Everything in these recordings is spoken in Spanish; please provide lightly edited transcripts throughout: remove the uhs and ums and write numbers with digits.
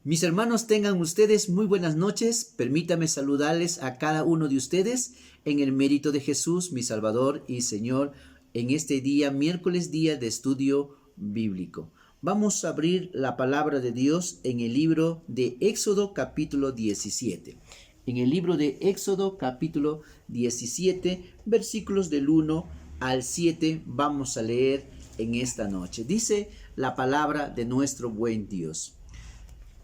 Mis hermanos, tengan ustedes muy buenas noches. Permítame saludarles a cada uno de ustedes en el mérito de Jesús, mi Salvador y Señor, en este día, miércoles, día de estudio bíblico. Vamos a abrir la palabra de Dios en el libro de Éxodo capítulo 17. En el libro de Éxodo capítulo 17, versículos del 1 al 7, vamos a leer en esta noche. Dice la palabra de nuestro buen Dios.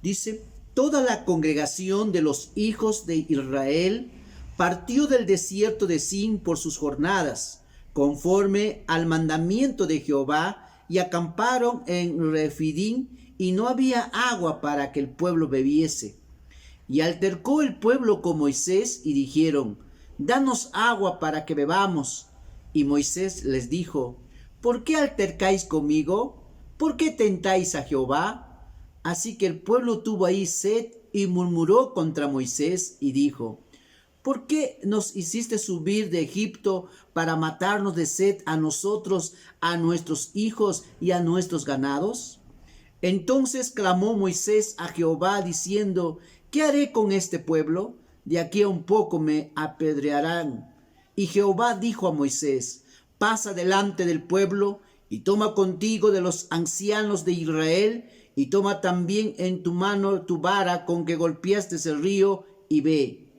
Dice, toda la congregación de los hijos de Israel partió del desierto de Sin por sus jornadas, conforme al mandamiento de Jehová, y acamparon en Refidim, y no había agua para que el pueblo bebiese. Y altercó el pueblo con Moisés, y dijeron, danos agua para que bebamos. Y Moisés les dijo, ¿por qué altercáis conmigo? ¿Por qué tentáis a Jehová? Así que el pueblo tuvo ahí sed y murmuró contra Moisés y dijo, ¿por qué nos hiciste subir de Egipto para matarnos de sed a nosotros, a nuestros hijos y a nuestros ganados? Entonces clamó Moisés a Jehová diciendo, ¿qué haré con este pueblo? De aquí a un poco me apedrearán. Y Jehová dijo a Moisés, pasa delante del pueblo y toma contigo de los ancianos de Israel y toma también en tu mano tu vara con que golpeaste el río y ve.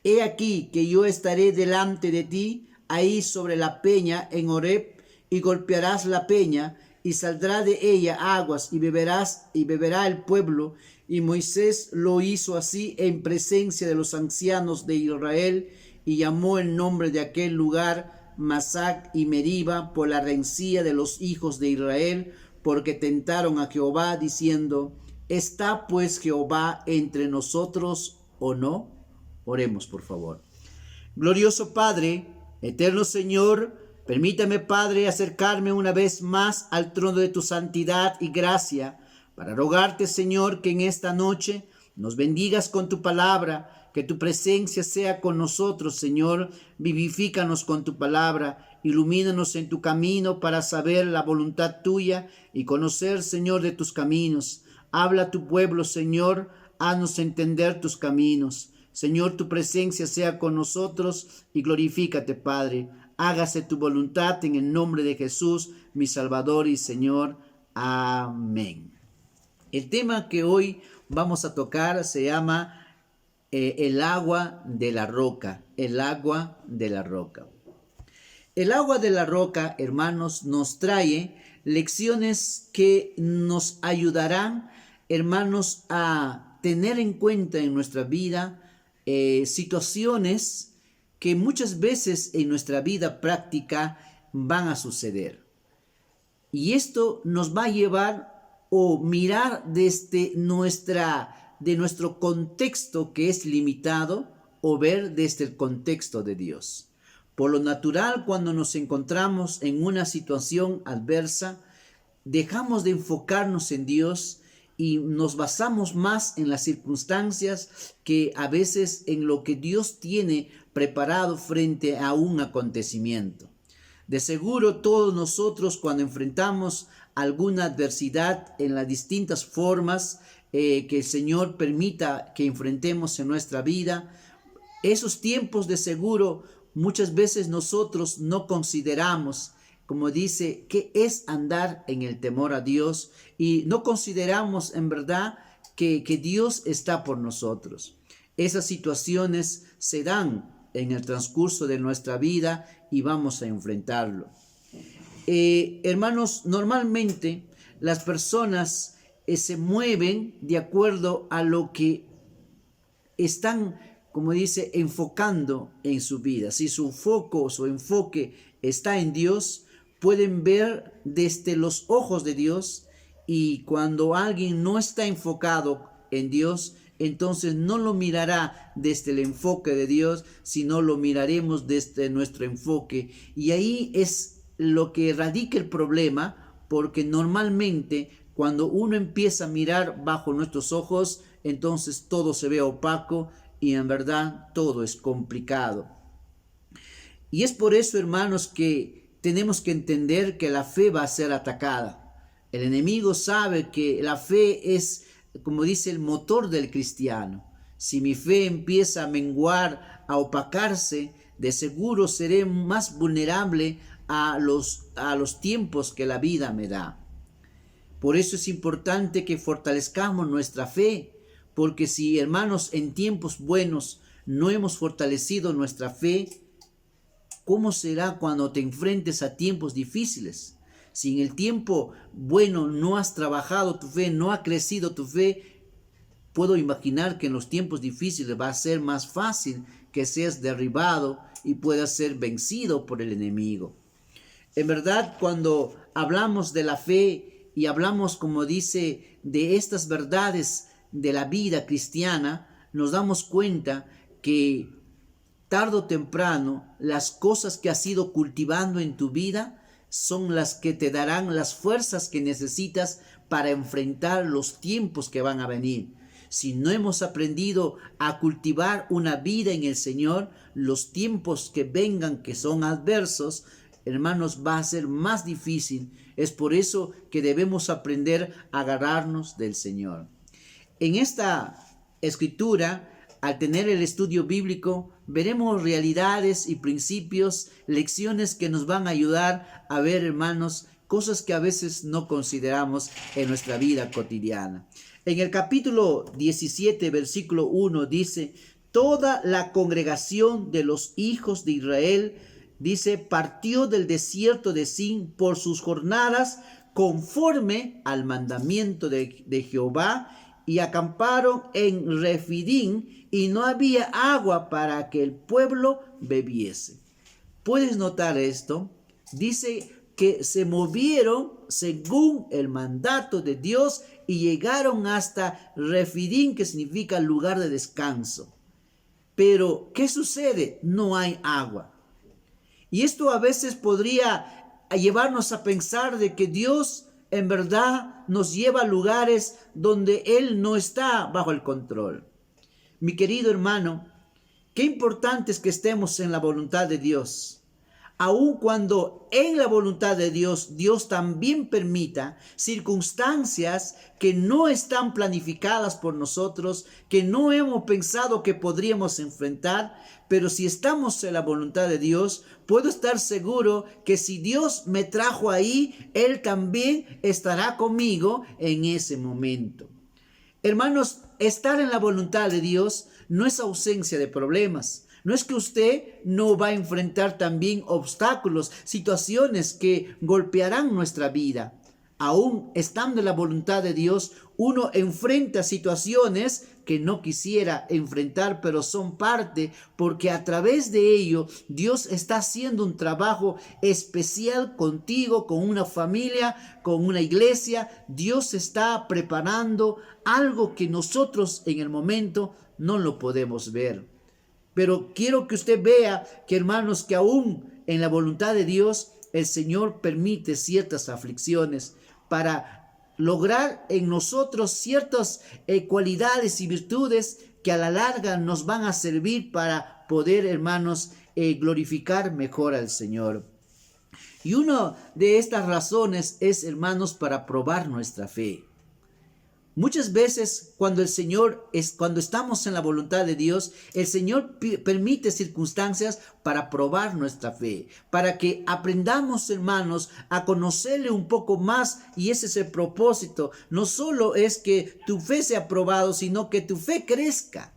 He aquí que yo estaré delante de ti ahí sobre la peña en Horeb, y golpearás la peña y saldrá de ella aguas y beberá el pueblo. Y Moisés lo hizo así en presencia de los ancianos de Israel y llamó el nombre de aquel lugar Masac y Meriba por la rencilla de los hijos de Israel, porque tentaron a Jehová diciendo, ¿está pues Jehová entre nosotros o no? Oremos, por favor. Glorioso Padre, eterno Señor, permítame, Padre, acercarme una vez más al trono de tu santidad y gracia, para rogarte, Señor, que en esta noche nos bendigas con tu palabra, que tu presencia sea con nosotros, Señor. Vivifícanos con tu palabra, ilumínanos en tu camino para saber la voluntad tuya y conocer, Señor, de tus caminos. Habla a tu pueblo, Señor, haznos entender tus caminos. Señor, tu presencia sea con nosotros y glorifícate, Padre. Hágase tu voluntad en el nombre de Jesús, mi Salvador y Señor. Amén. El tema que hoy vamos a tocar se llama el agua de la roca. El agua de la roca. El agua de la roca, hermanos, nos trae lecciones que nos ayudarán, hermanos, a tener en cuenta en nuestra vida situaciones que muchas veces en nuestra vida práctica van a suceder. Y esto nos va a llevar o mirar desde de nuestro contexto que es limitado, o ver desde el contexto de Dios. Por lo natural, cuando nos encontramos en una situación adversa, dejamos de enfocarnos en Dios y nos basamos más en las circunstancias que a veces en lo que Dios tiene preparado frente a un acontecimiento. De seguro todos nosotros, cuando enfrentamos alguna adversidad en las distintas formas que el Señor permita que enfrentemos en nuestra vida, esos tiempos de seguro muchas veces nosotros no consideramos, como dice, qué es andar en el temor a Dios, y no consideramos en verdad que Dios está por nosotros. Esas situaciones se dan en el transcurso de nuestra vida y vamos a enfrentarlo. Hermanos, normalmente las personas se mueven de acuerdo a lo que están, como dice, enfocando en su vida. Si su foco, su enfoque está en Dios, pueden ver desde los ojos de Dios, y cuando alguien no está enfocado en Dios, entonces no lo mirará desde el enfoque de Dios, sino lo miraremos desde nuestro enfoque. Y ahí es lo que radica el problema, porque normalmente cuando uno empieza a mirar bajo nuestros ojos, entonces todo se ve opaco y en verdad todo es complicado. Y es por eso, hermanos, que tenemos que entender que la fe va a ser atacada. El enemigo sabe que la fe es como dice, el motor del cristiano. Si mi fe empieza a menguar, a opacarse, de seguro seré más vulnerable a los tiempos que la vida me da. Por eso es importante que fortalezcamos nuestra fe, porque si, hermanos, en tiempos buenos no hemos fortalecido nuestra fe, ¿cómo será cuando te enfrentes a tiempos difíciles? Si en el tiempo bueno no has trabajado tu fe, no ha crecido tu fe, puedo imaginar que en los tiempos difíciles va a ser más fácil que seas derribado y puedas ser vencido por el enemigo. En verdad, cuando hablamos de la fe y hablamos, como dice, de estas verdades de la vida cristiana, nos damos cuenta que tarde o temprano las cosas que has ido cultivando en tu vida son las que te darán las fuerzas que necesitas para enfrentar los tiempos que van a venir. Si no hemos aprendido a cultivar una vida en el Señor, los tiempos que vengan, que son adversos, hermanos, va a ser más difícil. Es por eso que debemos aprender a agarrarnos del Señor. En esta escritura, al tener el estudio bíblico, veremos realidades y principios, lecciones que nos van a ayudar a ver, hermanos, cosas que a veces no consideramos en nuestra vida cotidiana. En el capítulo 17, versículo 1 dice: toda la congregación de los hijos de Israel, dice, partió del desierto de Sin por sus jornadas conforme al mandamiento de Jehová, y acamparon en Refidín, y no había agua para que el pueblo bebiese. ¿Puedes notar esto? Dice que se movieron según el mandato de Dios y llegaron hasta Refidín, que significa lugar de descanso. Pero, ¿qué sucede? No hay agua. Y esto a veces podría llevarnos a pensar de que Dios en verdad nos lleva a lugares donde Él no está bajo el control. Mi querido hermano, qué importante es que estemos en la voluntad de Dios. Aun cuando en la voluntad de Dios, Dios también permita circunstancias que no están planificadas por nosotros, que no hemos pensado que podríamos enfrentar, pero si estamos en la voluntad de Dios, puedo estar seguro que si Dios me trajo ahí, Él también estará conmigo en ese momento. Hermanos, estar en la voluntad de Dios no es ausencia de problemas. No es que usted no va a enfrentar también obstáculos, situaciones que golpearán nuestra vida. Aún estando en la voluntad de Dios, uno enfrenta situaciones que no quisiera enfrentar, pero son parte, porque a través de ello Dios está haciendo un trabajo especial contigo, con una familia, con una iglesia. Dios está preparando algo que nosotros en el momento no lo podemos ver. Pero quiero que usted vea que, hermanos, que aún en la voluntad de Dios, el Señor permite ciertas aflicciones para lograr en nosotros ciertas cualidades y virtudes que a la larga nos van a servir para poder, hermanos, glorificar mejor al Señor. Y una de estas razones es, hermanos, para probar nuestra fe. Muchas veces cuando estamos en la voluntad de Dios, el Señor permite circunstancias para probar nuestra fe, para que aprendamos, hermanos, a conocerle un poco más, y ese es el propósito. No solo es que tu fe sea probado, sino que tu fe crezca.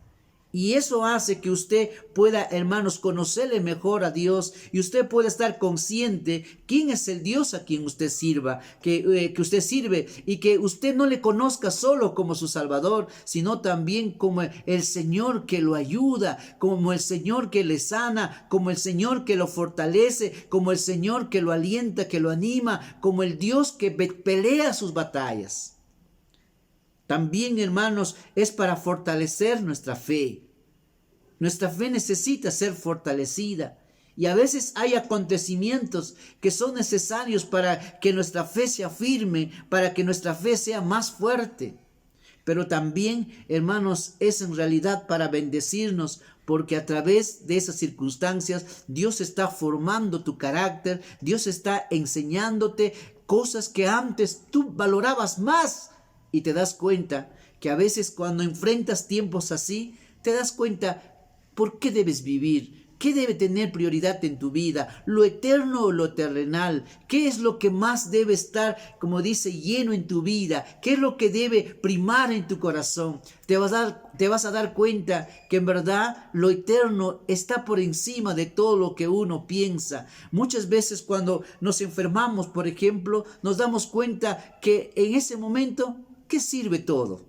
Y eso hace que usted pueda, hermanos, conocerle mejor a Dios, y usted pueda estar consciente quién es el Dios a quien usted sirva, que usted sirve, y que usted no le conozca solo como su Salvador, sino también como el Señor que lo ayuda, como el Señor que le sana, como el Señor que lo fortalece, como el Señor que lo alienta, que lo anima, como el Dios que pelea sus batallas. También, hermanos, es para fortalecer nuestra fe. Nuestra fe necesita ser fortalecida. Y a veces hay acontecimientos que son necesarios para que nuestra fe sea firme, para que nuestra fe sea más fuerte. Pero también, hermanos, es en realidad para bendecirnos, porque a través de esas circunstancias Dios está formando tu carácter, Dios está enseñándote cosas que antes tú valorabas más. Y te das cuenta que a veces cuando enfrentas tiempos así, te das cuenta por qué debes vivir, qué debe tener prioridad en tu vida, lo eterno o lo terrenal, qué es lo que más debe estar, como dice, lleno en tu vida, qué es lo que debe primar en tu corazón. Te vas a dar cuenta que en verdad lo eterno está por encima de todo lo que uno piensa. Muchas veces cuando nos enfermamos, por ejemplo, nos damos cuenta que en ese momento, ¿qué sirve todo?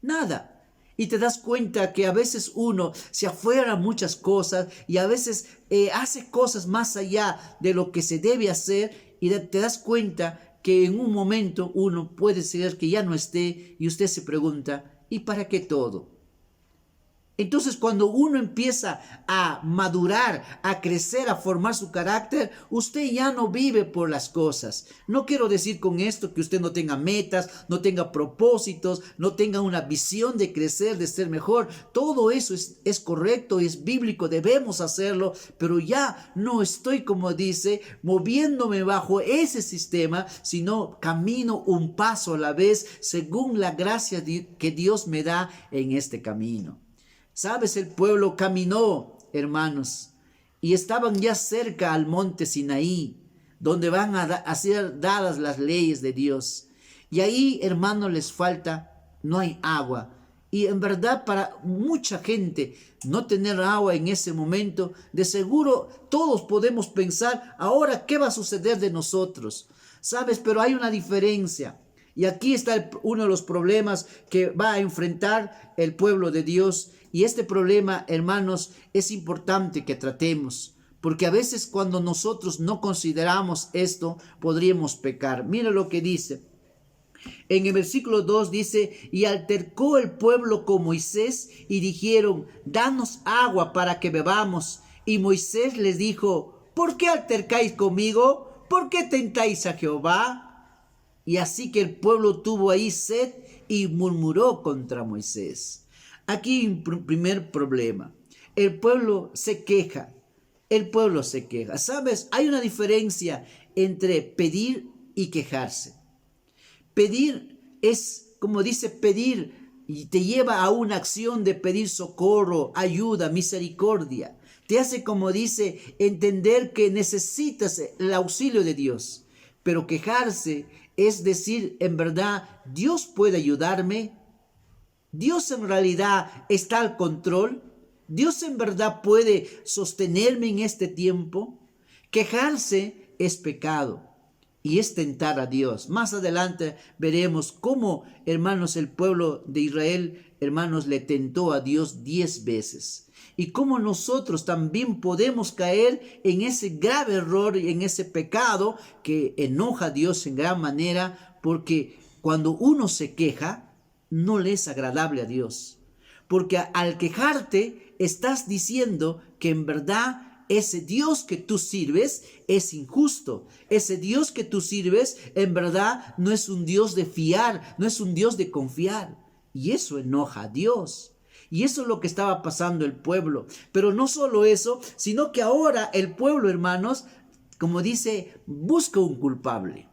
Nada. Y te das cuenta que a veces uno se afuera muchas cosas y a veces hace cosas más allá de lo que se debe hacer y te das cuenta que en un momento uno puede ser que ya no esté y usted se pregunta, ¿y para qué todo? Entonces, cuando uno empieza a madurar, a crecer, a formar su carácter, usted ya no vive por las cosas. No quiero decir con esto que usted no tenga metas, no tenga propósitos, no tenga una visión de crecer, de ser mejor. Todo eso es correcto, es bíblico, debemos hacerlo, pero ya no estoy, como dice, moviéndome bajo ese sistema, sino camino un paso a la vez según la gracia que Dios me da en este camino. ¿Sabes? El pueblo caminó, hermanos, y estaban ya cerca al monte Sinaí, donde van a ser dadas las leyes de Dios. Y ahí, hermanos, les falta, no hay agua. Y en verdad para mucha gente no tener agua en ese momento, de seguro todos podemos pensar, ahora, ¿qué va a suceder de nosotros? ¿Sabes? Pero hay una diferencia. Y aquí está uno de los problemas que va a enfrentar el pueblo de Dios. Y este problema, hermanos, es importante que tratemos, porque a veces cuando nosotros no consideramos esto, podríamos pecar. Mira lo que dice. En el versículo 2 dice, y altercó el pueblo con Moisés y dijeron, danos agua para que bebamos. Y Moisés les dijo, ¿por qué altercáis conmigo? ¿Por qué tentáis a Jehová? Y así que el pueblo tuvo ahí sed y murmuró contra Moisés. Aquí hay un primer problema. El pueblo se queja. El pueblo se queja. ¿Sabes? Hay una diferencia entre pedir y quejarse. Pedir es, como dice, pedir y te lleva a una acción de pedir socorro, ayuda, misericordia. Te hace, como dice, entender que necesitas el auxilio de Dios. Pero quejarse es decir, en verdad, Dios puede ayudarme. Dios en realidad está al control. Dios en verdad puede sostenerme en este tiempo. Quejarse es pecado y es tentar a Dios. Más adelante veremos cómo, hermanos, el pueblo de Israel, hermanos, le tentó a Dios 10 veces. Y cómo nosotros también podemos caer en ese grave error y en ese pecado que enoja a Dios en gran manera, porque cuando uno se queja, no le es agradable a Dios. Porque al quejarte, estás diciendo que en verdad ese Dios que tú sirves es injusto. Ese Dios que tú sirves en verdad no es un Dios de fiar, no es un Dios de confiar. Y eso enoja a Dios. Y eso es lo que estaba pasando el pueblo. Pero no solo eso, sino que ahora el pueblo, hermanos, como dice, busca un culpable.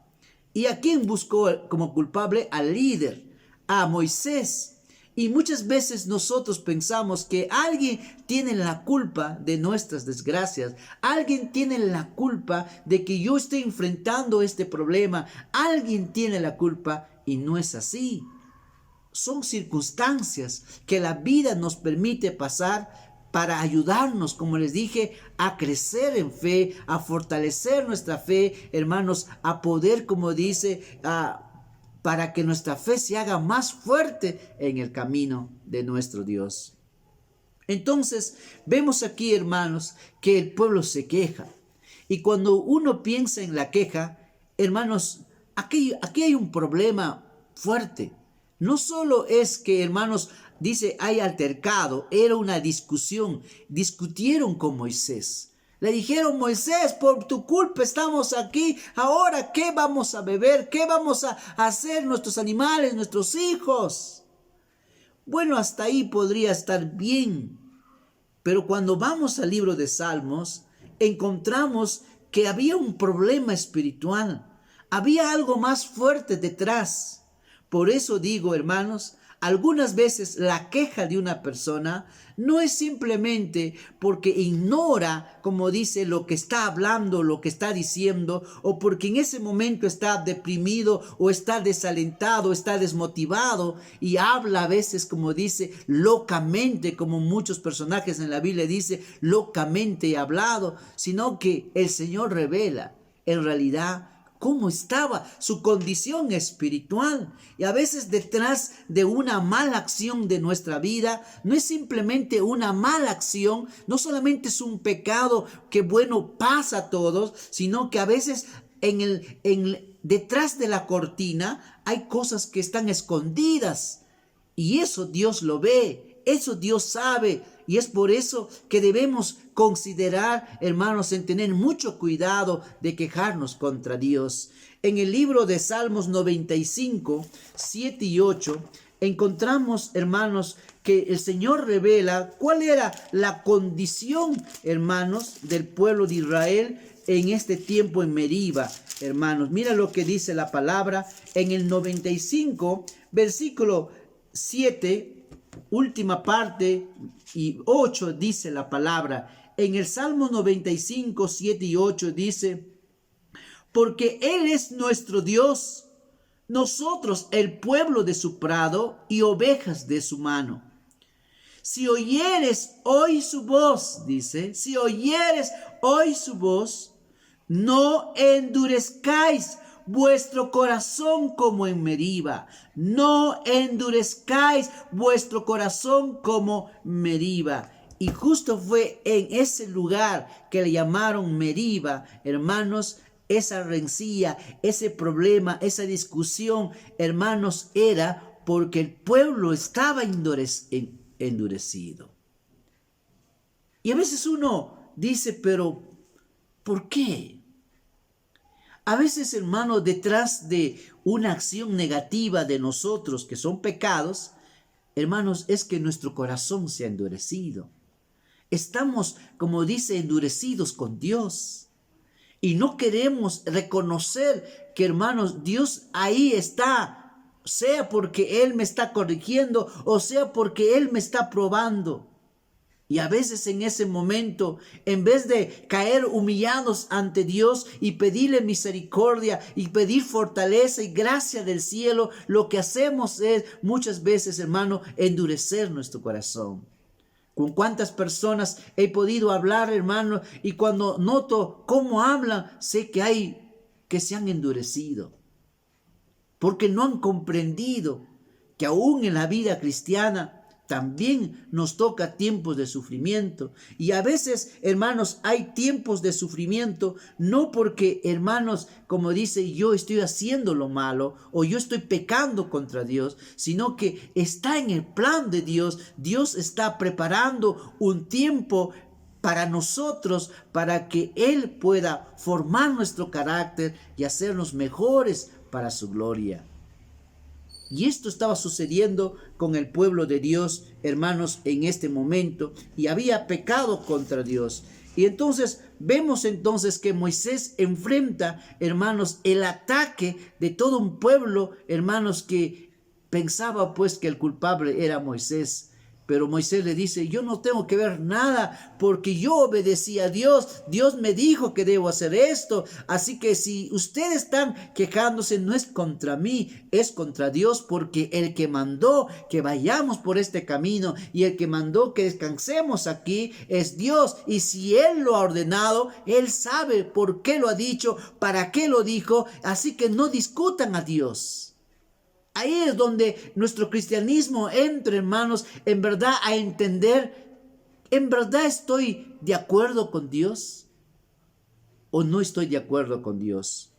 ¿Y a quién buscó como culpable? Al líder, a Moisés. Y muchas veces nosotros pensamos que alguien tiene la culpa de nuestras desgracias. Alguien tiene la culpa de que yo esté enfrentando este problema. Alguien tiene la culpa y no es así. Son circunstancias que la vida nos permite pasar para ayudarnos, como les dije, a crecer en fe, a fortalecer nuestra fe, hermanos, a poder, como dice, para que nuestra fe se haga más fuerte en el camino de nuestro Dios. Entonces, vemos aquí, hermanos, que el pueblo se queja. Y cuando uno piensa en la queja, hermanos, aquí hay un problema fuerte. No solo es que, hermanos, dice, hay altercado, era una discusión, discutieron con Moisés. Le dijeron, Moisés, por tu culpa estamos aquí, ahora, ¿qué vamos a beber? ¿Qué vamos a hacer nuestros animales, nuestros hijos? Bueno, hasta ahí podría estar bien, pero cuando vamos al libro de Salmos, encontramos que había un problema espiritual, había algo más fuerte detrás. Por eso digo, hermanos, Algunas veces la queja de una persona no es simplemente porque ignora, como dice, lo que está hablando, lo que está diciendo, o porque en ese momento está deprimido o está desalentado, está desmotivado y habla a veces, como dice, locamente, como muchos personajes en la Biblia dice, locamente hablado, sino que el Señor revela en realidad cómo estaba su condición espiritual. Y a veces detrás de una mala acción de nuestra vida, no es simplemente una mala acción, no solamente es un pecado que bueno pasa a todos, sino que a veces detrás de la cortina hay cosas que están escondidas. Y eso Dios lo ve, eso Dios sabe. Y es por eso que debemos considerar, hermanos, en tener mucho cuidado de quejarnos contra Dios. En el libro de Salmos 95, 7 y 8, encontramos, hermanos, que el Señor revela cuál era la condición, hermanos, del pueblo de Israel en este tiempo en Meriba, hermanos. Mira lo que dice la palabra en el 95, versículo 7, última parte, y 8 dice la palabra. En el Salmo 95, 7 y 8 dice: porque Él es nuestro Dios, nosotros el pueblo de su prado y ovejas de su mano. Si oyeres hoy su voz, dice, si oyeres hoy su voz, no endurezcáis vuestro corazón como en Meriba. No endurezcáis vuestro corazón como Meriba. Y justo fue en ese lugar que le llamaron Meriba, hermanos, esa rencilla, ese problema, esa discusión, hermanos, era porque el pueblo estaba endurecido. Y a veces uno dice, pero ¿por qué? A veces, hermano, detrás de una acción negativa de nosotros, que son pecados, hermanos, es que nuestro corazón se ha endurecido. Estamos, como dice, endurecidos con Dios. Y no queremos reconocer que, hermanos, Dios ahí está, sea porque Él me está corrigiendo o sea porque Él me está probando. Y a veces en ese momento, en vez de caer humillados ante Dios y pedirle misericordia y pedir fortaleza y gracia del cielo, lo que hacemos es muchas veces, hermano, endurecer nuestro corazón. Con cuántas personas he podido hablar, hermano, y cuando noto cómo hablan, sé que hay que se han endurecido, porque no han comprendido que aún en la vida cristiana también nos toca tiempos de sufrimiento. Y a veces, hermanos, hay tiempos de sufrimiento, no porque, hermanos, como dice, yo estoy haciendo lo malo o yo estoy pecando contra Dios, sino que está en el plan de Dios. Dios está preparando un tiempo para nosotros, para que Él pueda formar nuestro carácter y hacernos mejores para su gloria. Y esto estaba sucediendo con el pueblo de Dios, hermanos, en este momento, y había pecado contra Dios. Y entonces vemos entonces que Moisés enfrenta, hermanos, el ataque de todo un pueblo, hermanos, que pensaba pues que el culpable era Moisés. Pero Moisés le dice, yo no tengo que ver nada porque yo obedecí a Dios. Dios me dijo que debo hacer esto. Así que si ustedes están quejándose, no es contra mí, es contra Dios, porque el que mandó que vayamos por este camino y el que mandó que descansemos aquí es Dios. Y si Él lo ha ordenado, Él sabe por qué lo ha dicho, para qué lo dijo. Así que no discutan a Dios. Ahí es donde nuestro cristianismo entra, hermanos, en verdad a entender, ¿en verdad estoy de acuerdo con Dios o no estoy de acuerdo con Dios?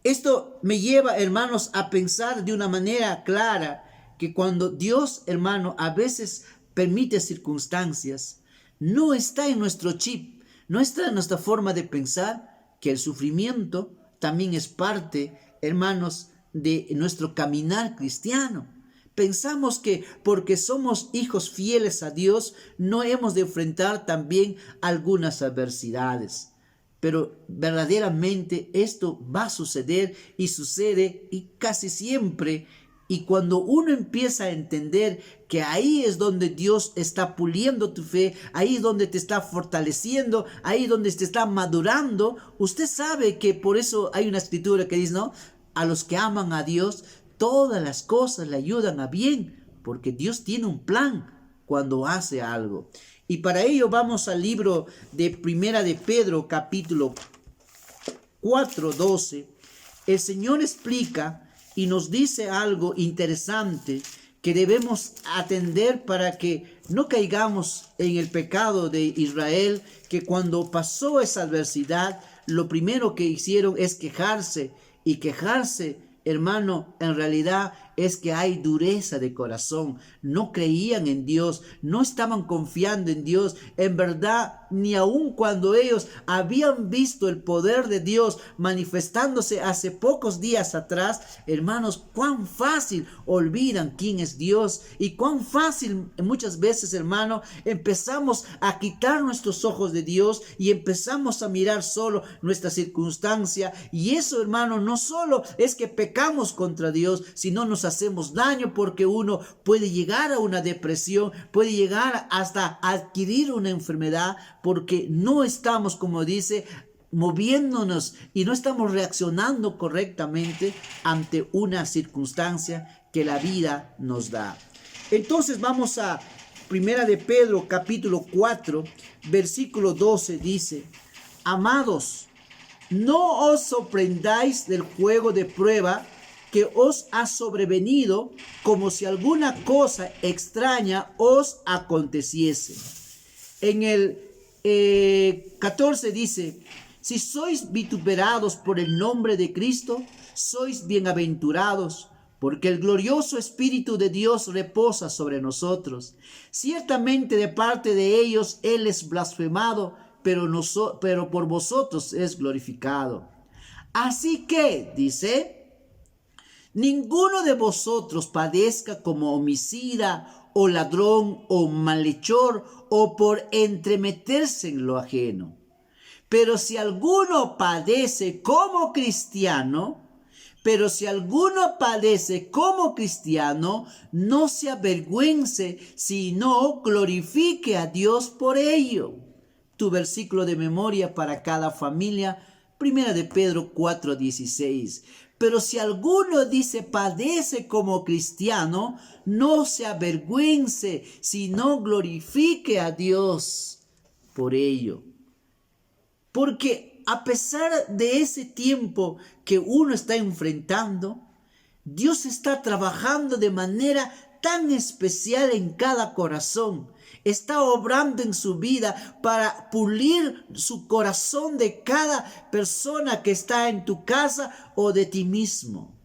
Esto me lleva, hermanos, a pensar de una manera clara que cuando Dios, hermano, a veces permite circunstancias, no está en nuestro chip, no está en nuestra forma de pensar que el sufrimiento también es parte, hermanos, de nuestro caminar cristiano. Pensamos que porque somos hijos fieles a Dios, no hemos de enfrentar también algunas adversidades. Pero verdaderamente esto va a suceder y sucede y casi siempre Y cuando uno empieza a entender que ahí es donde Dios está puliendo tu fe, ahí es donde te está fortaleciendo, ahí es donde te está madurando, usted sabe que por eso hay una escritura que dice, ¿no? A los que aman a Dios, todas las cosas le ayudan a bien, porque Dios tiene un plan cuando hace algo. Y para ello vamos al libro de Primera de Pedro, capítulo 4:12. El Señor explica y nos dice algo interesante que debemos atender para que no caigamos en el pecado de Israel, que cuando pasó esa adversidad, lo primero que hicieron es quejarse, y quejarse, hermano, en realidad es que hay dureza de corazón. No creían en Dios, no estaban confiando en Dios. En verdad, ni aun cuando ellos habían visto el poder de Dios manifestándose hace pocos días atrás, hermanos, cuán fácil olvidan quién es Dios, y cuán fácil muchas veces, hermano, empezamos a quitar nuestros ojos de Dios y empezamos a mirar solo nuestra circunstancia. Y eso, hermano, no solo es que pecamos contra Dios, sino nos hacemos daño, porque uno puede llegar a una depresión, puede llegar hasta adquirir una enfermedad, porque no estamos, como dice, moviéndonos y no estamos reaccionando correctamente ante una circunstancia que la vida nos da. Entonces vamos a Primera de Pedro, capítulo 4, versículo 12, dice: amados, no os sorprendáis del juego de prueba que os ha sobrevenido, como si alguna cosa extraña os aconteciese. En el 14 dice: si sois vituperados por el nombre de Cristo, sois bienaventurados, porque el glorioso Espíritu de Dios reposa sobre nosotros. Ciertamente de parte de ellos Él es blasfemado, pero por vosotros es glorificado. Así que, dice, ninguno de vosotros padezca como homicida, o ladrón, o malhechor, o por entremeterse en lo ajeno. Pero si alguno padece como cristiano, no se avergüence, sino glorifique a Dios por ello. Tu versículo de memoria para cada familia, Primera de Pedro 4:16. Pero si alguno dice padece como cristiano, no se avergüence, sino glorifique a Dios por ello. Porque a pesar de ese tiempo que uno está enfrentando, Dios está trabajando de manera tan especial en cada corazón. Está obrando en su vida para pulir su corazón de cada persona que está en tu casa o de ti mismo.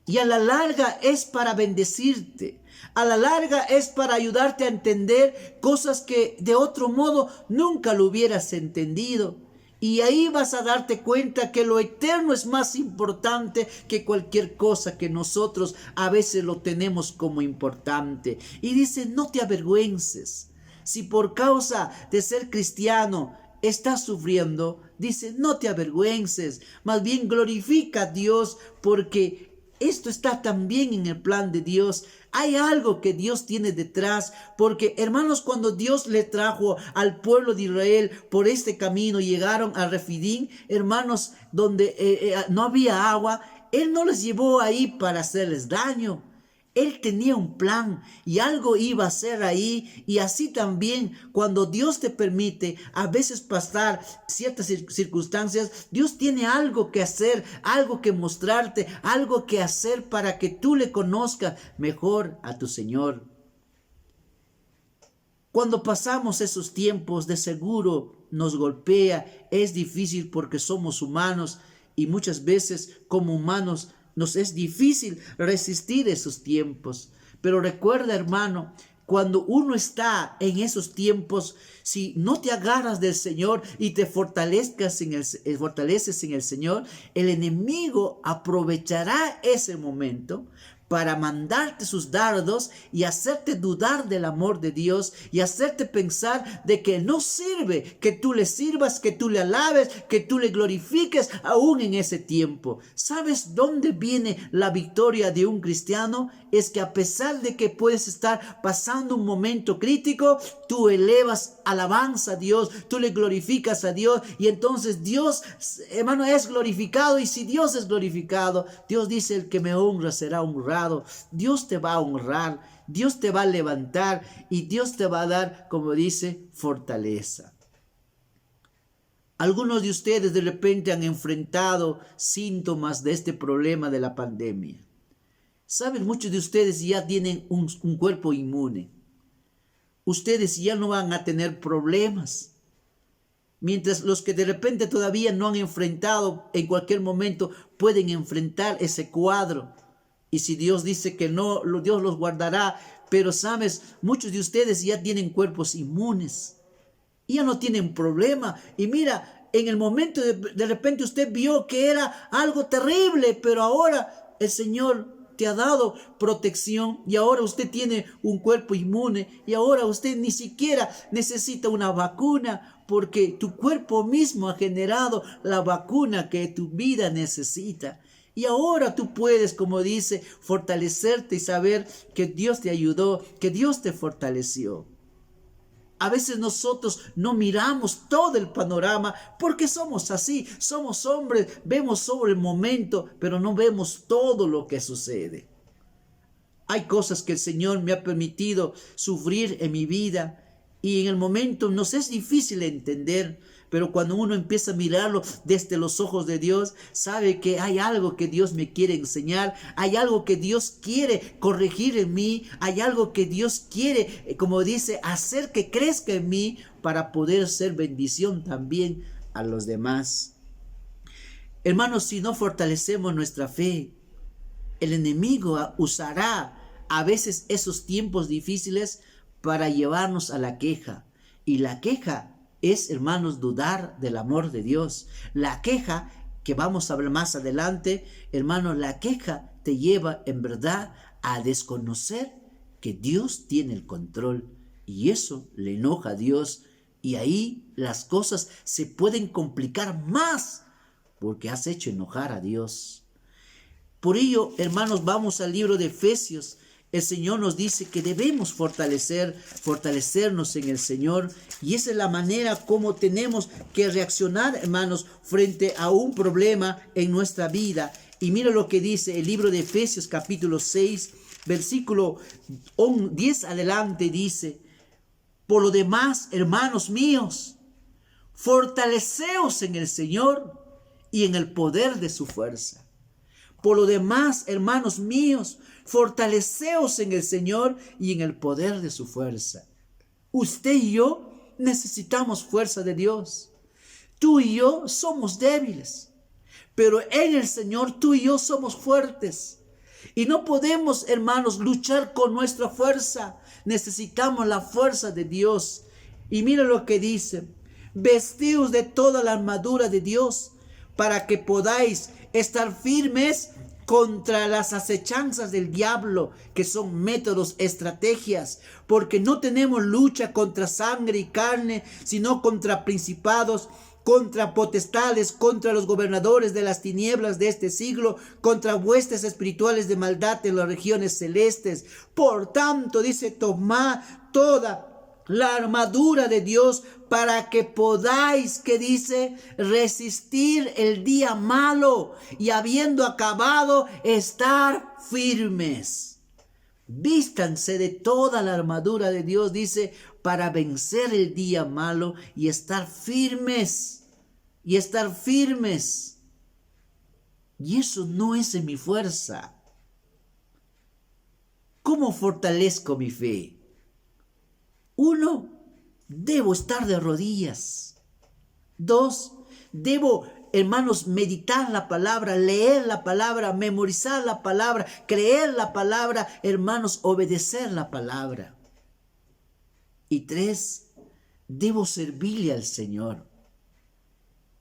Y a la larga es para bendecirte. A la larga es para ayudarte a entender cosas que de otro modo nunca lo hubieras entendido. Y ahí vas a darte cuenta que lo eterno es más importante que cualquier cosa que nosotros a veces lo tenemos como importante. Y dice, no te avergüences. Si por causa de ser cristiano estás sufriendo, dice, no te avergüences. Más bien glorifica a Dios, porque esto está también en el plan de Dios. Hay algo que Dios tiene detrás, porque hermanos, cuando Dios le trajo al pueblo de Israel por este camino, llegaron a Refidim, hermanos, donde no había agua, Él no les llevó ahí para hacerles daño. Él tenía un plan y algo iba a hacer ahí. Y así también, cuando Dios te permite a veces pasar ciertas circunstancias, Dios tiene algo que hacer, algo que mostrarte, algo que hacer para que tú le conozcas mejor a tu Señor. Cuando pasamos esos tiempos, de seguro nos golpea, es difícil porque somos humanos, y muchas veces como humanos nos es difícil resistir esos tiempos. Pero recuerda, hermano, cuando uno está en esos tiempos, si no te agarras del Señor y te fortaleces en el Señor, el enemigo aprovechará ese momento para mandarte sus dardos y hacerte dudar del amor de Dios y hacerte pensar de que no sirve que tú le sirvas, que tú le alabes, que tú le glorifiques aún en ese tiempo. ¿Sabes dónde viene la victoria de un cristiano? Es que a pesar de que puedes estar pasando un momento crítico, tú elevas alabanza a Dios, tú le glorificas a Dios y entonces Dios, hermano, es glorificado. Y si Dios es glorificado, Dios dice: el que me honra será honrado. Dios te va a honrar, Dios te va a levantar y Dios te va a dar, como dice, fortaleza. Algunos de ustedes de repente han enfrentado síntomas de este problema de la pandemia. Saben, muchos de ustedes ya tienen un cuerpo inmune. Ustedes ya no van a tener problemas. Mientras los que de repente todavía no han enfrentado, en cualquier momento pueden enfrentar ese cuadro. Y si Dios dice que no, Dios los guardará. Pero sabes, muchos de ustedes ya tienen cuerpos inmunes. Ya no tienen problema. Y mira, en el momento de repente usted vio que era algo terrible, pero ahora el Señor te ha dado protección y ahora usted tiene un cuerpo inmune y ahora usted ni siquiera necesita una vacuna porque tu cuerpo mismo ha generado la vacuna que tu vida necesita. Y ahora tú puedes, como dice, fortalecerte y saber que Dios te ayudó, que Dios te fortaleció. A veces nosotros no miramos todo el panorama porque somos así, somos hombres, vemos sobre el momento, pero no vemos todo lo que sucede. Hay cosas que el Señor me ha permitido sufrir en mi vida y en el momento nos es difícil entender, pero cuando uno empieza a mirarlo desde los ojos de Dios, sabe que hay algo que Dios me quiere enseñar, hay algo que Dios quiere corregir en mí, hay algo que Dios quiere, como dice, hacer que crezca en mí para poder ser bendición también a los demás. Hermanos, si no fortalecemos nuestra fe, el enemigo usará a veces esos tiempos difíciles para llevarnos a la queja. Y la queja es, hermanos, dudar del amor de Dios. La queja, que vamos a ver más adelante, hermanos, la queja te lleva en verdad a desconocer que Dios tiene el control. Y eso le enoja a Dios. Y ahí las cosas se pueden complicar más porque has hecho enojar a Dios. Por ello, hermanos, vamos al libro de Efesios. El Señor nos dice que debemos fortalecernos en el Señor. Y esa es la manera como tenemos que reaccionar, hermanos, frente a un problema en nuestra vida. Y mira lo que dice el libro de Efesios capítulo 6, versículo 10 adelante, dice: por lo demás, hermanos míos, fortaleceos en el Señor y en el poder de su fuerza. Por lo demás, hermanos míos, fortaleceos en el Señor y en el poder de su fuerza. Usted y yo necesitamos fuerza de Dios. Tú y yo somos débiles, pero en el Señor tú y yo somos fuertes. Y no podemos, hermanos, luchar con nuestra fuerza. Necesitamos la fuerza de Dios. Y mira lo que dice: vestíos de toda la armadura de Dios para que podáis estar firmes contra las acechanzas del diablo, que son métodos, estrategias, porque no tenemos lucha contra sangre y carne, sino contra principados, contra potestades, contra los gobernadores de las tinieblas de este siglo, contra huestes espirituales de maldad en las regiones celestes. Por tanto, dice, tomad toda la armadura de Dios para que podáis, que dice, resistir el día malo y habiendo acabado, estar firmes. Vístanse de toda la armadura de Dios, dice, para vencer el día malo y estar firmes. Y estar firmes. Y eso no es en mi fuerza. ¿Cómo fortalezco mi fe? 1, debo estar de rodillas. 2, debo, hermanos, meditar la palabra, leer la palabra, memorizar la palabra, creer la palabra, hermanos, obedecer la palabra. Y 3, debo servirle al Señor.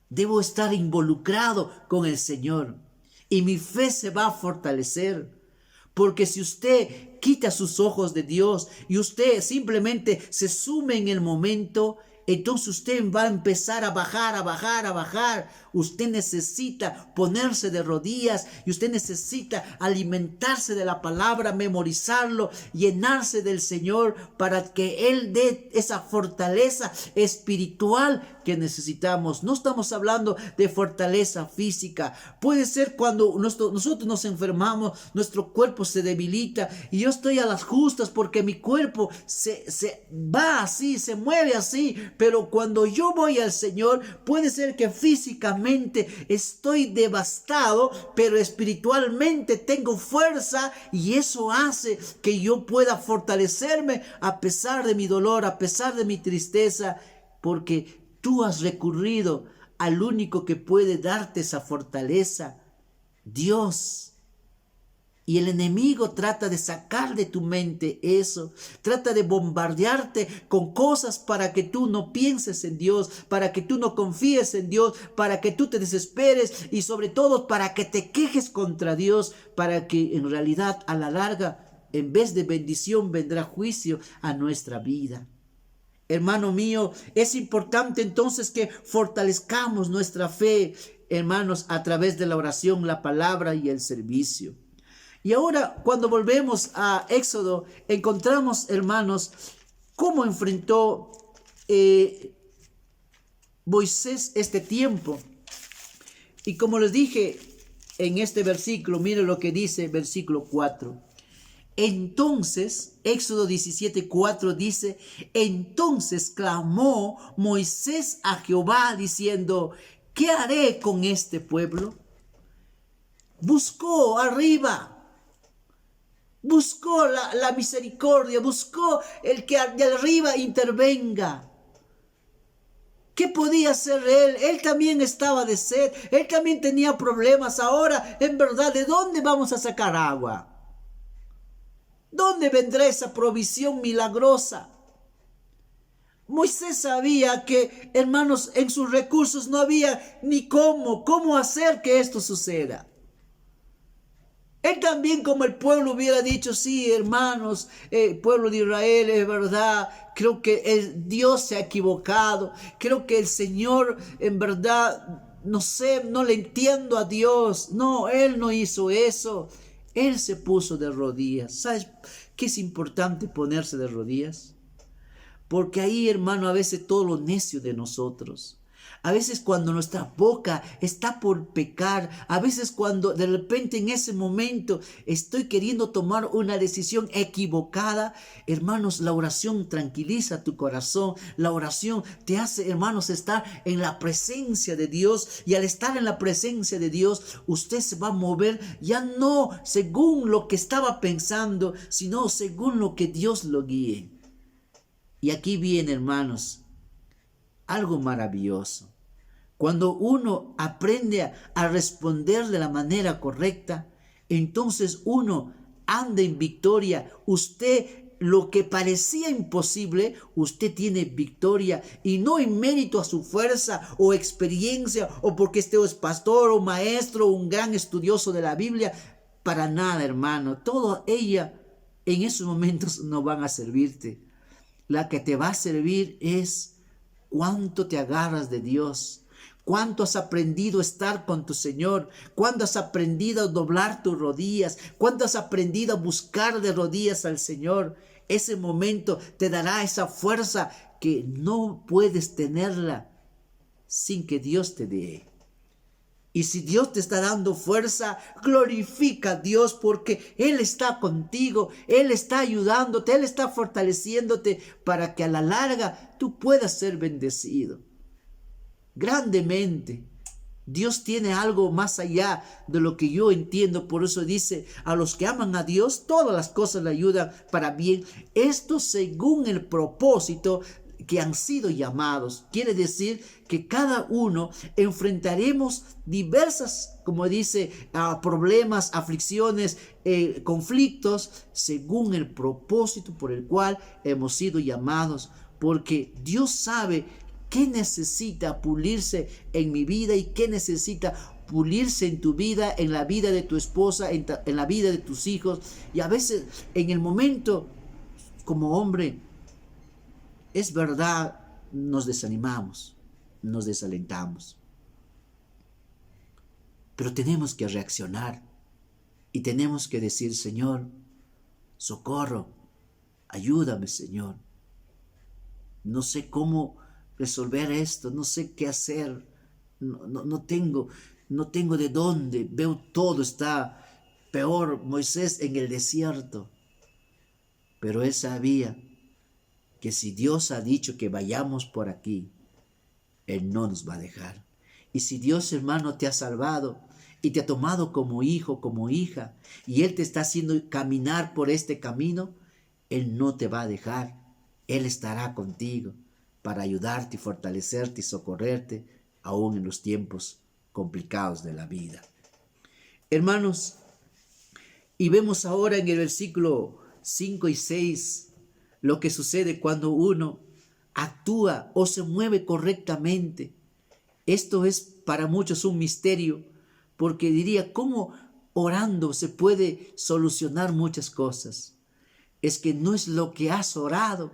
Debo estar involucrado con el Señor y mi fe se va a fortalecer. Porque si usted quita sus ojos de Dios y usted simplemente se sume en el momento, entonces usted va a empezar a bajar, a bajar, a bajar. Usted necesita ponerse de rodillas y usted necesita alimentarse de la palabra, memorizarlo, llenarse del Señor para que Él dé esa fortaleza espiritual que necesitamos. No estamos hablando de fortaleza física. Puede ser cuando nosotros nos enfermamos, nuestro cuerpo se debilita y yo estoy a las justas porque mi cuerpo se va así, se mueve así. Pero cuando yo voy al Señor, puede ser que físicamente estoy devastado, pero espiritualmente tengo fuerza y eso hace que yo pueda fortalecerme a pesar de mi dolor, a pesar de mi tristeza, porque tú has recurrido al único que puede darte esa fortaleza, Dios. Y el enemigo trata de sacar de tu mente eso, trata de bombardearte con cosas para que tú no pienses en Dios, para que tú no confíes en Dios, para que tú te desesperes y sobre todo para que te quejes contra Dios, para que en realidad a la larga, en vez de bendición, vendrá juicio a nuestra vida. Hermano mío, es importante entonces que fortalezcamos nuestra fe, hermanos, a través de la oración, la palabra y el servicio. Y ahora, cuando volvemos a Éxodo, encontramos, hermanos, cómo enfrentó Moisés este tiempo. Y como les dije en este versículo, miren lo que dice versículo 4. Entonces, Éxodo 17:4 dice, entonces clamó Moisés a Jehová diciendo, ¿qué haré con este pueblo? Buscó arriba. Buscó la misericordia, buscó el que de arriba intervenga. ¿Qué podía hacer él? Él también estaba de sed, él también tenía problemas. Ahora, en verdad, ¿de dónde vamos a sacar agua? ¿Dónde vendrá esa provisión milagrosa? Moisés sabía que, hermanos, en sus recursos no había ni cómo hacer que esto suceda. Él también, como el pueblo, hubiera dicho, sí, hermanos, pueblo de Israel, es verdad, creo que Dios se ha equivocado, creo que el Señor, en verdad, no sé, no le entiendo a Dios. No, Él no hizo eso, Él se puso de rodillas. ¿Sabes qué es importante ponerse de rodillas? Porque ahí, hermano, a veces todo lo necio de nosotros. A veces cuando nuestra boca está por pecar, a veces cuando de repente en ese momento estoy queriendo tomar una decisión equivocada, hermanos, la oración tranquiliza tu corazón, la oración te hace, hermanos, estar en la presencia de Dios, y al estar en la presencia de Dios, usted se va a mover ya no según lo que estaba pensando, sino según lo que Dios lo guíe. Y aquí viene, hermanos, algo maravilloso. Cuando uno aprende a responder de la manera correcta, entonces uno anda en victoria. Usted, lo que parecía imposible, usted tiene victoria, y no en mérito a su fuerza o experiencia o porque usted es pastor o maestro o un gran estudioso de la Biblia. Para nada, hermano. Todo ella en esos momentos no van a servirte. La que te va a servir es cuánto te agarras de Dios. ¿Cuánto has aprendido a estar con tu Señor? ¿Cuánto has aprendido a doblar tus rodillas? ¿Cuánto has aprendido a buscar de rodillas al Señor? Ese momento te dará esa fuerza que no puedes tenerla sin que Dios te dé. Y si Dios te está dando fuerza, glorifica a Dios, porque Él está contigo, Él está ayudándote, Él está fortaleciéndote para que a la larga tú puedas ser bendecido grandemente. Dios tiene algo más allá de lo que yo entiendo. Por eso dice, a los que aman a Dios, todas las cosas le ayudan para bien. Esto según el propósito que han sido llamados. Quiere decir que cada uno enfrentaremos diversas, como dice, problemas, aflicciones, conflictos, según el propósito por el cual hemos sido llamados. Porque Dios sabe qué necesita pulirse en mi vida y qué necesita pulirse en tu vida, en la vida de tu esposa, en la vida de tus hijos. Y a veces en el momento, como hombre, es verdad, nos desanimamos, nos desalentamos. Pero tenemos que reaccionar y tenemos que decir: Señor, socorro, ayúdame, Señor. No sé cómo resolver esto, no sé qué hacer, no tengo de dónde, veo todo está peor. Moisés en el desierto, pero él sabía que si Dios ha dicho que vayamos por aquí, Él no nos va a dejar. Y si Dios, hermano, te ha salvado y te ha tomado como hijo, como hija, y Él te está haciendo caminar por este camino, Él no te va a dejar. Él estará contigo para ayudarte y fortalecerte y socorrerte aún en los tiempos complicados de la vida. Hermanos, y vemos ahora en el versículo 5 y 6 lo que sucede cuando uno actúa o se mueve correctamente. Esto es para muchos un misterio, porque diría, ¿cómo orando se puede solucionar muchas cosas? Es que no es lo que has orado,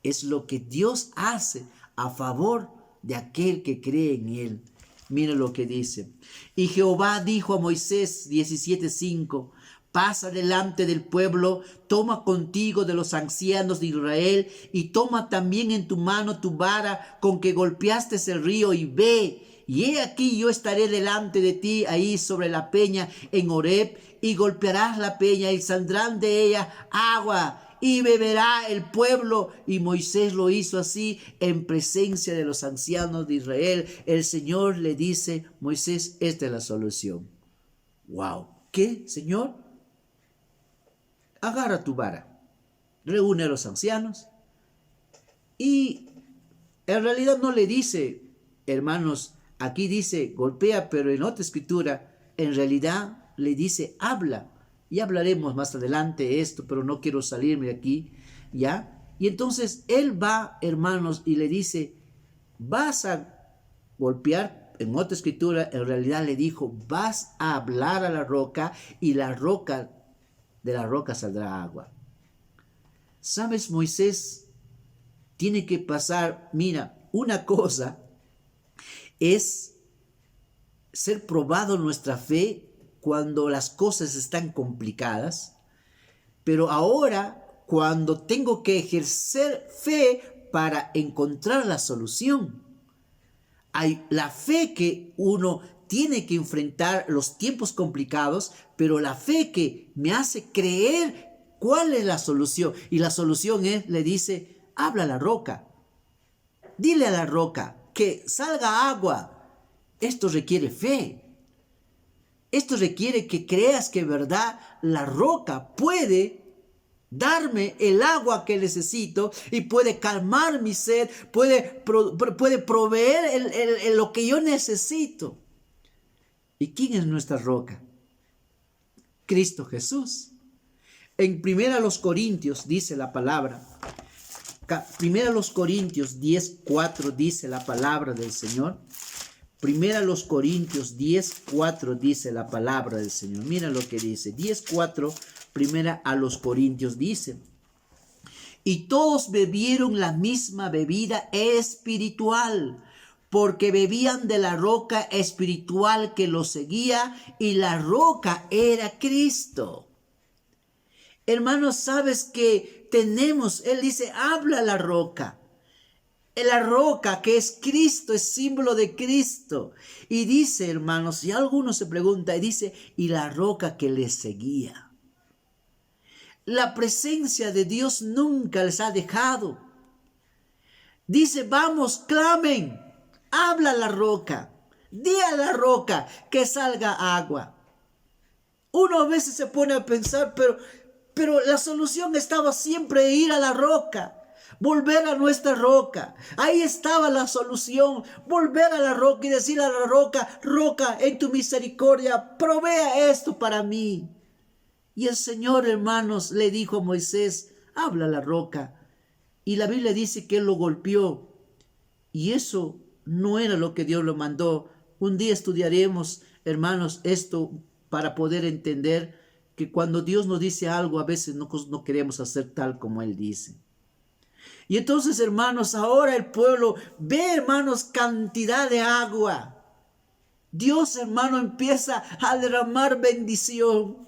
es lo que Dios hace a favor de aquel que cree en Él. Mira lo que dice. Y Jehová dijo a Moisés, 17:5, pasa delante del pueblo, toma contigo de los ancianos de Israel y toma también en tu mano tu vara con que golpeaste el río y ve. Y he aquí yo estaré delante de ti ahí sobre la peña en Horeb y golpearás la peña y saldrán de ella agua y beberá el pueblo. Y Moisés lo hizo así en presencia de los ancianos de Israel. El Señor le dice: Moisés, esta es la solución. ¡Wow! ¿Qué, Señor? Agarra tu vara, reúne a los ancianos. Y en realidad no le dice, hermanos, aquí dice golpea, pero en otra escritura en realidad le dice habla. Y hablaremos más adelante esto, pero no quiero salirme de aquí, ¿ya? Y entonces él va, hermanos, y le dice, vas a golpear. En otra escritura en realidad le dijo, vas a hablar a la roca y de la roca saldrá agua. ¿Sabes? Moisés tiene que pasar, mira, una cosa es ser probado nuestra fe cuando las cosas están complicadas, pero ahora cuando tengo que ejercer fe para encontrar la solución. Hay la fe que uno tiene que enfrentar los tiempos complicados, pero la fe que me hace creer cuál es la solución. Y la solución es, le dice, habla a la roca. Dile a la roca que salga agua. Esto requiere fe. Esto requiere que creas que, verdad, la roca puede darme el agua que necesito y puede calmar mi sed, puede proveer lo que yo necesito. ¿Y quién es nuestra roca? Cristo Jesús. En 1 Corintios dice la palabra, 1 Corintios 10:4 dice la palabra del Señor. 1 Corintios 10:4 dice la palabra del Señor. Mira lo que dice. 10:4, 1 Corintios dice. Y todos bebieron la misma bebida espiritual, porque bebían de la roca espiritual que los seguía, y la roca era Cristo. Hermanos, ¿sabes que tenemos? Él dice, habla la roca. La roca que es Cristo, es símbolo de Cristo. Y dice, hermanos, y alguno se pregunta, y dice, y la roca que les seguía. La presencia de Dios nunca les ha dejado. Dice, vamos, clamen, habla la roca, di a la roca que salga agua. Uno a veces se pone a pensar, pero la solución estaba siempre ir a la roca. Volver a nuestra roca. Ahí estaba la solución. Volver a la roca y decir a la roca, roca, en tu misericordia, provea esto para mí. Y el Señor, hermanos, le dijo a Moisés, habla a la roca. Y la Biblia dice que él lo golpeó. Y eso no era lo que Dios lo mandó. Un día estudiaremos hermanos, esto para poder entender que cuando Dios nos dice algo, a veces no queremos hacer tal como Él dice. Y entonces, hermanos, ahora el pueblo ve, hermanos, cantidad de agua. Dios, hermano, empieza a derramar bendición.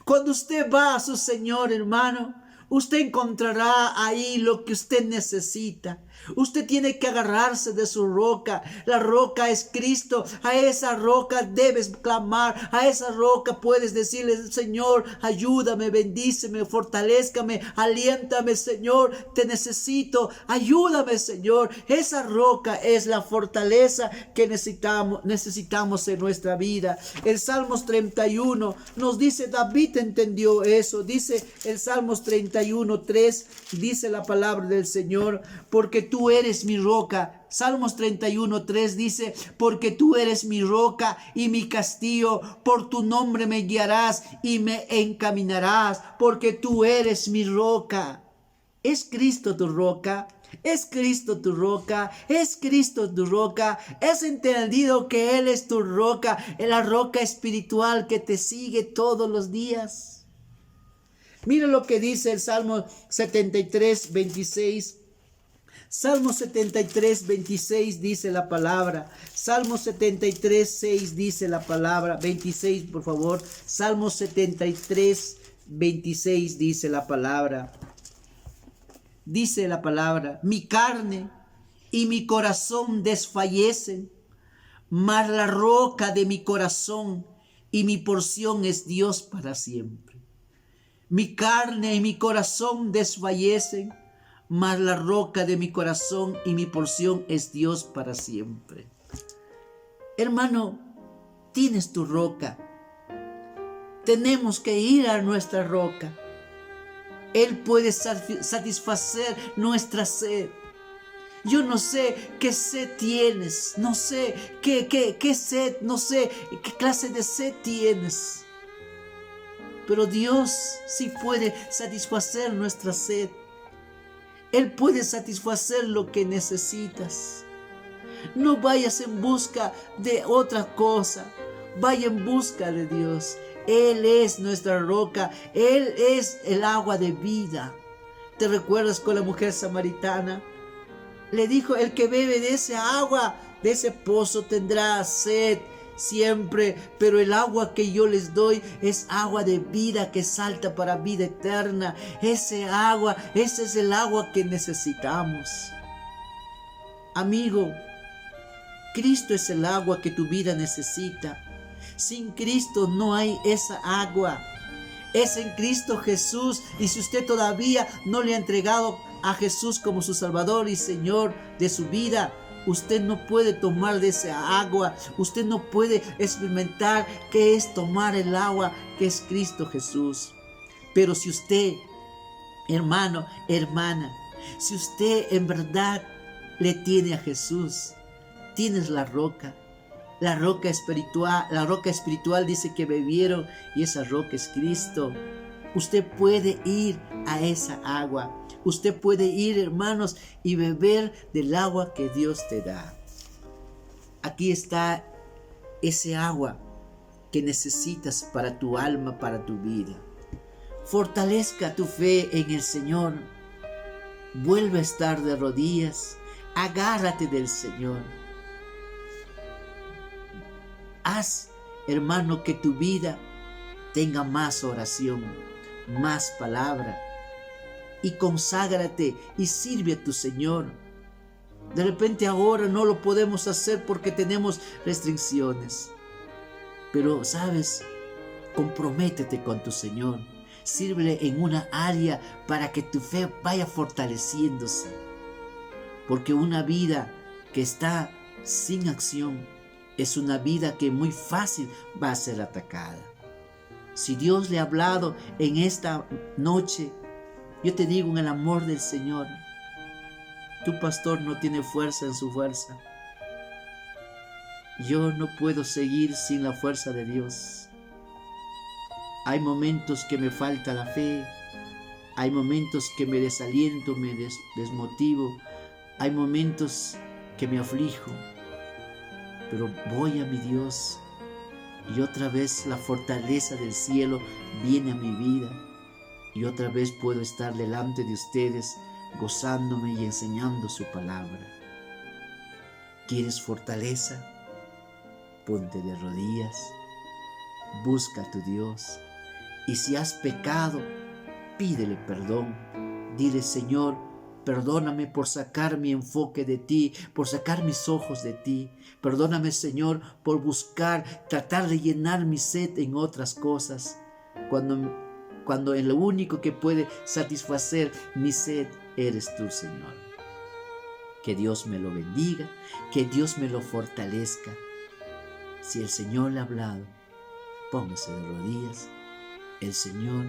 Cuando usted va a su Señor, hermano, usted encontrará ahí lo que usted necesita. Usted tiene que agarrarse de su roca. La roca es Cristo. A esa roca debes clamar. A esa roca puedes decirle: Señor, ayúdame, bendíceme, fortalézcame, aliéntame, Señor, te necesito. Ayúdame, Señor. Esa roca es la fortaleza que necesitamos en nuestra vida. El Salmos 31 nos dice, David entendió eso. Dice el Salmos 31:3, dice la palabra del Señor: porque tú eres mi roca. Salmos 31:3 dice: porque tú eres mi roca y mi castillo, por tu nombre me guiarás y me encaminarás, porque tú eres mi roca. ¿Es Cristo tu roca? ¿Es Cristo tu roca? ¿Es Cristo tu roca? ¿Has entendido que Él es tu roca? La roca espiritual que te sigue todos los días. Mira lo que dice el Salmo 73:26. Salmo 73:26 dice la palabra. Salmo 73:6 dice la palabra. 26, por favor. Salmo 73:26 dice la palabra. Dice la palabra: mi carne y mi corazón desfallecen, mas la roca de mi corazón y mi porción es Dios para siempre. Mi carne y mi corazón desfallecen, mas la roca de mi corazón y mi porción es Dios para siempre. Hermano, tienes tu roca. Tenemos que ir a nuestra roca. Él puede satisfacer nuestra sed. Yo no sé qué sed tienes, no sé qué sed, no sé qué clase de sed tienes. Pero Dios sí puede satisfacer nuestra sed. Él puede satisfacer lo que necesitas. No vayas en busca de otra cosa, vaya en busca de Dios. Él es nuestra roca, Él es el agua de vida. ¿Te recuerdas con la mujer samaritana? Le dijo: el que bebe de esa agua, de ese pozo, tendrá sed siempre, pero el agua que yo les doy es agua de vida que salta para vida eterna. Ese es el agua que necesitamos. Amigo, Cristo es el agua que tu vida necesita. Sin Cristo no hay esa agua. Es en Cristo Jesús. Y si usted todavía no le ha entregado a Jesús como su Salvador y Señor de su vida, usted no puede tomar de esa agua. Usted no puede experimentar qué es tomar el agua que es Cristo Jesús. Pero si usted, hermano, hermana, si usted en verdad le tiene a Jesús, tienes la roca espiritual dice que bebieron, y esa roca es Cristo. Usted puede ir a esa agua. Usted puede ir, hermanos, y beber del agua que Dios te da. Aquí está ese agua que necesitas para tu alma, para tu vida. Fortalezca tu fe en el Señor. Vuelve a estar de rodillas. Agárrate del Señor. Haz, hermano, que tu vida tenga más oración, más palabra. Y conságrate y sirve a tu Señor. De repente ahora no lo podemos hacer porque tenemos restricciones. Pero, ¿sabes? Comprométete con tu Señor. Sírvele en una área para que tu fe vaya fortaleciéndose. Porque una vida que está sin acción es una vida que muy fácil va a ser atacada. Si Dios le ha hablado en esta noche, yo te digo en el amor del Señor, tu pastor no tiene fuerza en su fuerza. Yo no puedo seguir sin la fuerza de Dios. Hay momentos que me falta la fe, hay momentos que me desaliento, me desmotivo, hay momentos que me aflijo. Pero voy a mi Dios, y otra vez la fortaleza del cielo viene a mi vida y otra vez puedo estar delante de ustedes gozándome y enseñando su palabra. ¿Quieres fortaleza? Ponte de rodillas, busca a tu Dios y si has pecado, pídele perdón. Dile: Señor, perdóname por sacar mi enfoque de ti, por sacar mis ojos de ti. Perdóname, Señor, por tratar de llenar mi sed en otras cosas, cuando en lo único que puede satisfacer mi sed eres tú, Señor. Que Dios me lo bendiga, que Dios me lo fortalezca. Si el Señor le ha hablado, póngase de rodillas. El Señor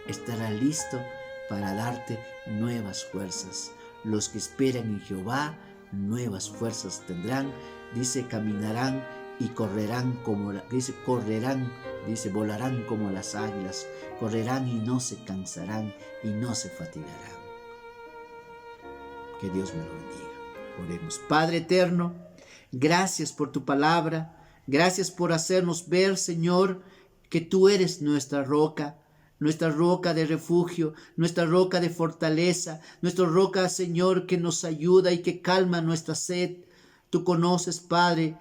estará listo para darte nuevas fuerzas. Los que esperan en Jehová, nuevas fuerzas tendrán. Dice, caminarán y correrán volarán como las águilas. Correrán y no se cansarán y no se fatigarán. Que Dios me lo bendiga. Oremos. Padre eterno, gracias por tu palabra. Gracias por hacernos ver, Señor, que tú eres nuestra roca de refugio, nuestra roca de fortaleza, nuestra roca, Señor, que nos ayuda y que calma nuestra sed. Tú conoces, Padre,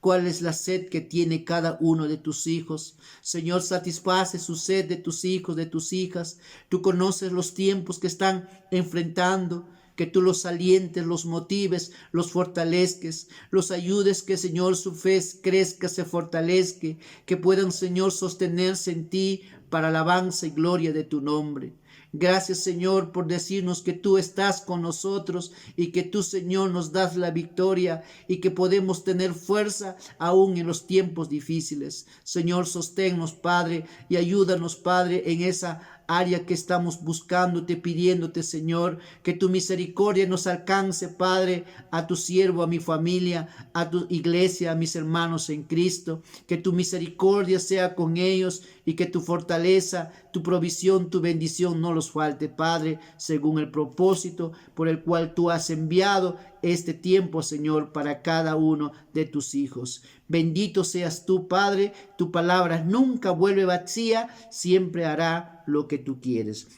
cuál es la sed que tiene cada uno de tus hijos. Señor, satisface su sed de tus hijos, de tus hijas. Tú conoces los tiempos que están enfrentando, que tú los alientes, los motives, los fortalezques, los ayudes, que, Señor, su fe crezca, se fortalezca, que puedan, Señor, sostenerse en ti para alabanza y gloria de tu nombre. Gracias, Señor, por decirnos que tú estás con nosotros y que tú, Señor, nos das la victoria y que podemos tener fuerza aún en los tiempos difíciles. Señor, sosténnos, Padre, y ayúdanos, Padre, en esa área que estamos buscándote, pidiéndote, Señor, que tu misericordia nos alcance, Padre, a tu siervo, a mi familia, a tu iglesia, a mis hermanos en Cristo, que tu misericordia sea con ellos y que tu fortaleza, tu provisión, tu bendición no los falte, Padre, según el propósito por el cual tú has enviado este tiempo, Señor, para cada uno de tus hijos. Bendito seas tú, Padre, tu palabra nunca vuelve vacía, siempre hará lo que tú quieres.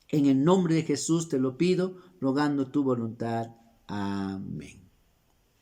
En el nombre de Jesús te lo pido, rogando tu voluntad. Amén.